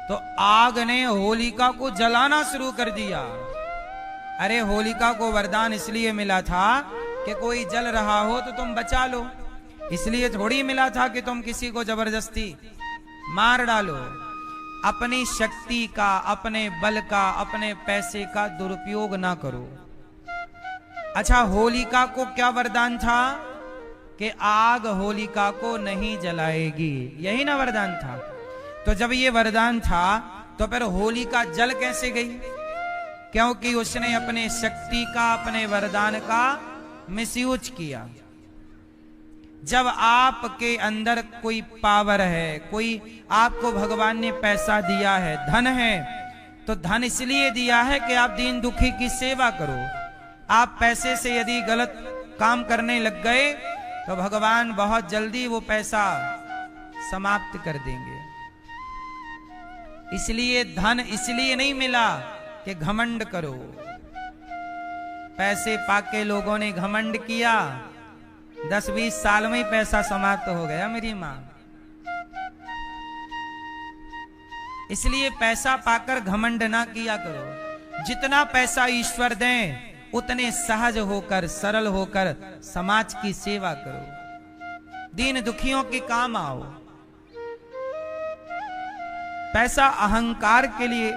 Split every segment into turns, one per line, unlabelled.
तो आग ने होलिका को जलाना शुरू कर दिया। अरे होलिका को वरदान इसलिए मिला था कि कोई जल रहा हो तो तुम बचा लो, इसलिए थोड़ी मिला था कि तुम किसी को जबरदस्ती मार डालो। अपनी शक्ति का, अपने बल का, अपने पैसे का दुरुपयोग ना करो। अच्छा, होलिका को क्या वरदान था कि आग होलिका को नहीं जलाएगी, यही ना वरदान था। तो जब ये वरदान था तो फिर होलिका जल कैसे गई? क्योंकि उसने अपने शक्ति का, अपने वरदान का मिसयूज किया। जब आपके अंदर कोई पावर है, कोई आपको भगवान ने पैसा दिया है, धन है, तो धन इसलिए दिया है कि आप दीन दुखी की सेवा करो। आप पैसे से यदि गलत काम करने लग गए तो भगवान बहुत जल्दी वो पैसा समाप्त कर देंगे। इसलिए धन इसलिए नहीं मिला कि घमंड करो। पैसे पाके लोगों ने घमंड किया, 10-20 साल में ही पैसा समाप्त हो गया मेरी मां। इसलिए पैसा पाकर घमंड ना किया करो। जितना पैसा ईश्वर दें उतने सहज होकर, सरल होकर समाज की सेवा करो, दीन दुखियों के काम आओ। पैसा अहंकार के लिए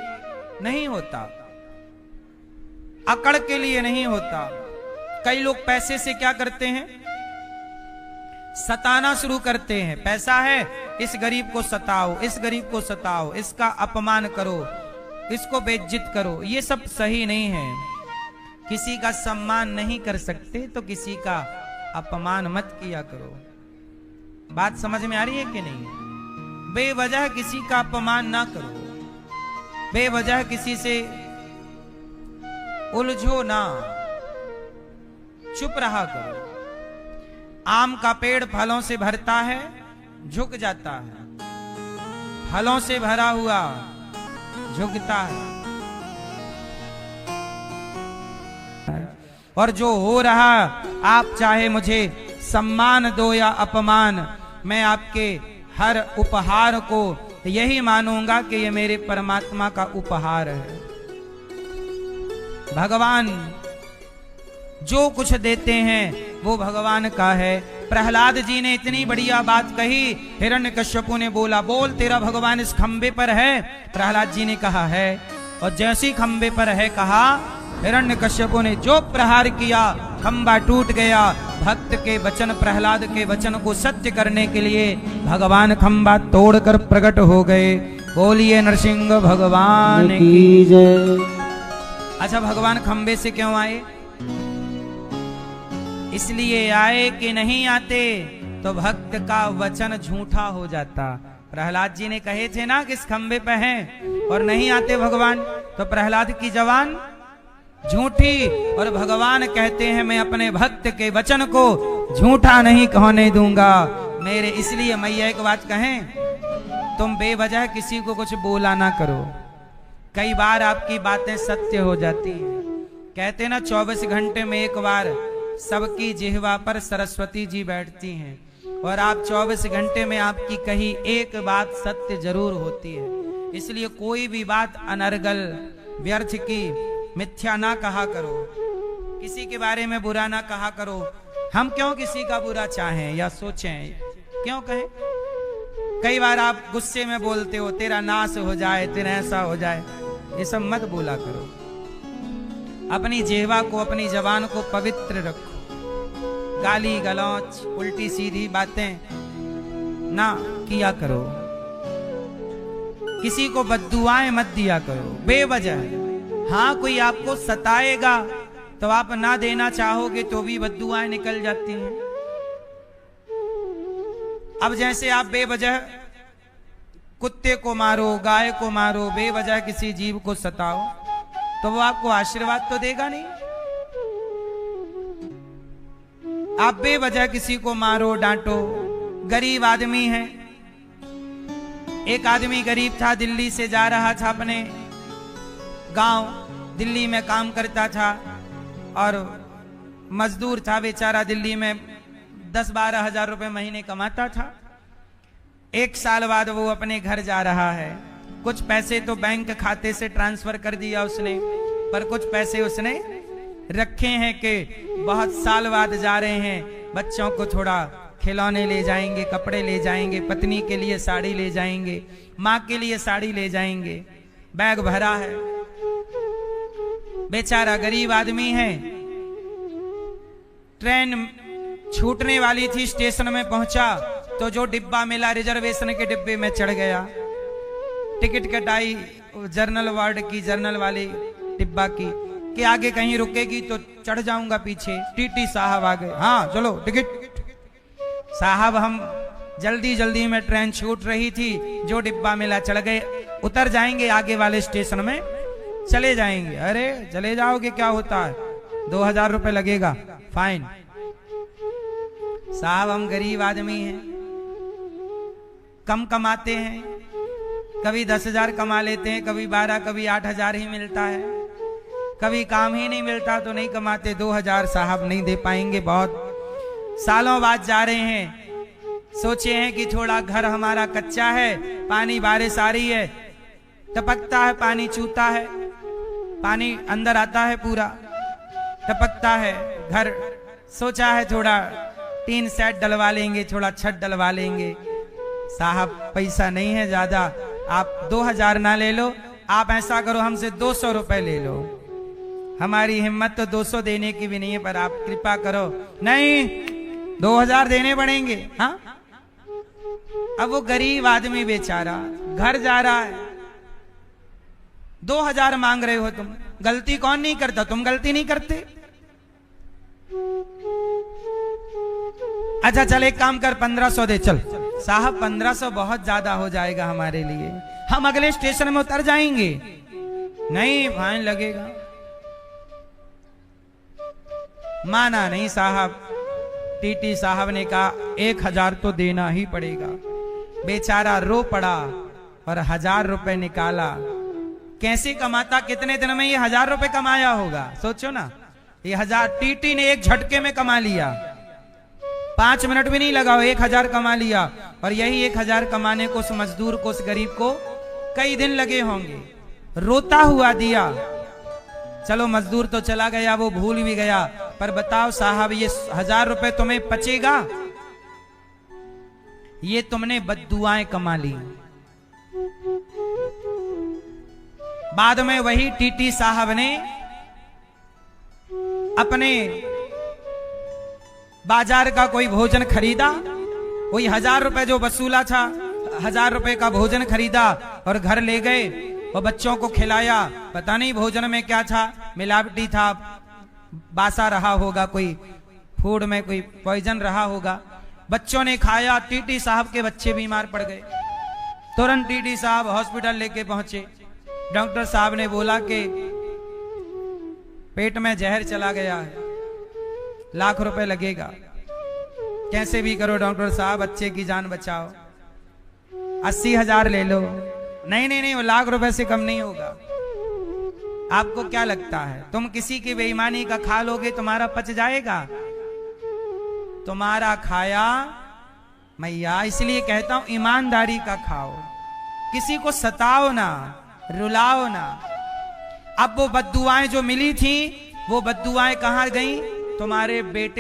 नहीं होता, अकड़ के लिए नहीं होता। कई लोग पैसे से क्या करते हैं? सताना शुरू करते हैं। पैसा है, इस गरीब को सताओ, इस गरीब को सताओ, इसका अपमान करो, इसको बेइज्जत करो। ये सब सही नहीं है। किसी का सम्मान नहीं कर सकते तो किसी का अपमान मत किया करो। बात समझ में आ रही है कि नहीं? बेवजह किसी का अपमान ना करो, बेवजह किसी से उलझो ना, चुप रहा करो। आम का पेड़ फलों से भरता है, झुक जाता है, फलों से भरा हुआ झुकता है। और जो हो रहा, आप चाहे मुझे सम्मान दो या अपमान, मैं आपके हर उपहार को यही मानूंगा कि ये मेरे परमात्मा का उपहार है। भगवान जो कुछ देते हैं वो भगवान का है। प्रहलाद जी ने इतनी बढ़िया बात कही। हिरण्यकश्यपु ने बोला, बोल तेरा भगवान इस खंबे पर है? प्रहलाद जी ने कहा है। और जैसी खंबे पर है कहा, हिरण्यकश्यपु ने जो प्रहार किया खंबा टूट गया। भक्त के वचन, प्रहलाद के वचन को सत्य करने के लिए भगवान खंबा तोड़कर प्रकट हो गए। बोलिए नरसिंह भगवान की जय। अच्छा, भगवान खंबे से क्यों आए? इसलिए आए कि नहीं आते तो भक्त का वचन झूठा हो जाता। प्रहलाद जी ने कहे थे ना कि इस खंबे पे हैं, और नहीं आते भगवान, तो प्रहलाद की जबान झूठी। और भगवान कहते हैं मैं अपने भक्त के वचन को झूठा नहीं होने दूंगा मेरे। इसलिए मैया एक बात कहें, तुम बेवजह किसी को कुछ बोला ना करो। कई बार आपकी बातें सत्य हो जाती हैं। कहते ना 24 घंटे में एक बार सबकी जिह्वा पर सरस्वती जी बैठती हैं, और आप 24 घंटे में आपकी कही एक बात सत्य जरूर होती है। इसलिए कोई भी बात अनर्गल, व्यर्थ की, मिथ्या ना कहा करो। किसी के बारे में बुरा ना कहा करो। हम क्यों किसी का बुरा चाहें या सोचें, क्यों कहें? कई बार आप गुस्से में बोलते हो, तेरा नाश हो जाए, तेरा ऐसा हो जाए, ये सब मत बोला करो। अपनी जिह्वा को, अपनी जबान को पवित्र रखो। गाली गलौच, उल्टी सीधी बातें ना किया करो। किसी को बद्दुआएं मत दिया करो बेवजह। हाँ, कोई आपको सताएगा तो आप ना देना चाहोगे तो भी बद्दुआएं निकल जाती हैं। अब जैसे आप बेवजह कुत्ते को मारो, गाय को मारो, बेवजह किसी जीव को सताओ, तो वो आपको आशीर्वाद तो देगा नहीं। आप बेवजह किसी को मारो, डांटो। गरीब आदमी है, एक आदमी गरीब था, दिल्ली से जा रहा था अपने गांव। दिल्ली में काम करता था और मजदूर था बेचारा। दिल्ली में 10-12 हजार रुपए महीने कमाता था। 1 साल बाद वो अपने घर जा रहा है। कुछ पैसे तो बैंक खाते से ट्रांसफर कर दिया उसने, पर कुछ पैसे उसने रखे हैं कि बहुत साल बाद जा रहे हैं, बच्चों को थोड़ा खिलौने ले जाएंगे, कपड़े ले जाएंगे, पत्नी के लिए साड़ी ले जाएंगे, माँ के लिए साड़ी ले जाएंगे। बैग भरा है, बेचारा गरीब आदमी है। ट्रेन छूटने वाली थी, स्टेशन में पहुंचा तो जो डिब्बा मिला रिजर्वेशन के डिब्बे में चढ़ गया। टिकट कटाई जर्नल वार्ड की, जर्नल वाली डिब्बा की, कि आगे कहीं रुकेगी तो चढ़ जाऊंगा पीछे। टीटी साहब आ गए, हाँ चलो टिकट। साहब हम जल्दी जल्दी में, ट्रेन छूट रही थी, जो डिब्बा मिला चढ़ गए, उतर जाएंगे आगे वाले स्टेशन में चले जाएंगे। अरे चले जाओगे क्या होता है, 2000 रुपए लगेगा फाइन। साहब हम गरीब आदमी हैं, कम कमाते हैं, कभी 10,000 कमा लेते हैं, कभी 12, कभी 8,000 ही मिलता है, कभी काम ही नहीं मिलता तो नहीं कमाते। 2000 साहब नहीं दे पाएंगे, बहुत सालों बाद जा रहे हैं। सोचे हैं कि थोड़ा घर हमारा कच्चा है, पानी बारिश आ रही है, टपकता है पानी, चूता है पानी, अंदर आता है पूरा, टपकता है घर। सोचा है थोड़ा टीन सेट डलवा लेंगे, थोड़ा छत डलवा लेंगे। साहब पैसा नहीं है ज्यादा, आप 2000 ना ले लो, आप ऐसा करो हमसे 200 रुपए ले लो। हमारी हिम्मत तो 200 देने की भी नहीं है, पर आप कृपा करो। नहीं, 2000 देने पड़ेंगे। हाँ, अब वो गरीब आदमी बेचारा घर जा रहा है, 2000 मांग रहे हो तुम। गलती कौन नहीं करता, तुम गलती नहीं करते। अच्छा चल एक काम कर, 1500 दे चल। साहब 1500 बहुत ज्यादा हो जाएगा हमारे लिए, हम अगले स्टेशन में उतर जाएंगे। नहीं, फाइन लगेगा। माना नहीं साहब। टीटी साहब ने कहा 1000 तो देना ही पड़ेगा। बेचारा रो पड़ा और 1000 रुपए निकाला। कैसे कमाता, कितने दिन में ये 1000 रुपए कमाया होगा, सोचो ना। ये 1000 टीटी ने एक झटके में कमा लिया, 5 मिनट भी नहीं लगा, 1000 कमा लिया। और यही 1000 कमाने को उस मजदूर को, उस गरीब को कई दिन लगे होंगे। रोता हुआ दिया। चलो मजदूर तो चला गया, वो भूल भी गया, पर बताओ साहब ये 1000 रुपए तुम्हें पचेगा? ये तुमने बद्दुआएं कमा ली। बाद में वही टीटी साहब ने अपने बाजार का कोई भोजन खरीदा, वही 1000 रुपए जो वसूला था, 1000 रुपए का भोजन खरीदा और घर ले गए और बच्चों को खिलाया। पता नहीं भोजन में क्या था, मिलावटी था, बासा रहा होगा, कोई फूड में कोई पॉइजन रहा होगा। बच्चों ने खाया, टीटी साहब के बच्चे बीमार पड़ गए। तुरंत टीटी साहब हॉस्पिटल लेके पहुंचे। डॉक्टर साहब ने बोला कि पेट में जहर चला गया है, लाख रुपए लगेगा। कैसे भी करो डॉक्टर साहब, बच्चे की जान बचाओ। 80,000 ले लो। नहीं नहीं नहीं, वो लाख रुपए से कम नहीं होगा। आपको क्या लगता है, तुम किसी की बेईमानी का खा लोगे, तुम्हारा पच जाएगा? तुम्हारा खाया मैया, इसलिए कहता हूं ईमानदारी का खाओ, किसी को सताओ ना, रुलाओ ना। अब वो बद्दुआएं जो मिली थी, वो बद्दुआएं कहां गई? तुम्हारे बेटे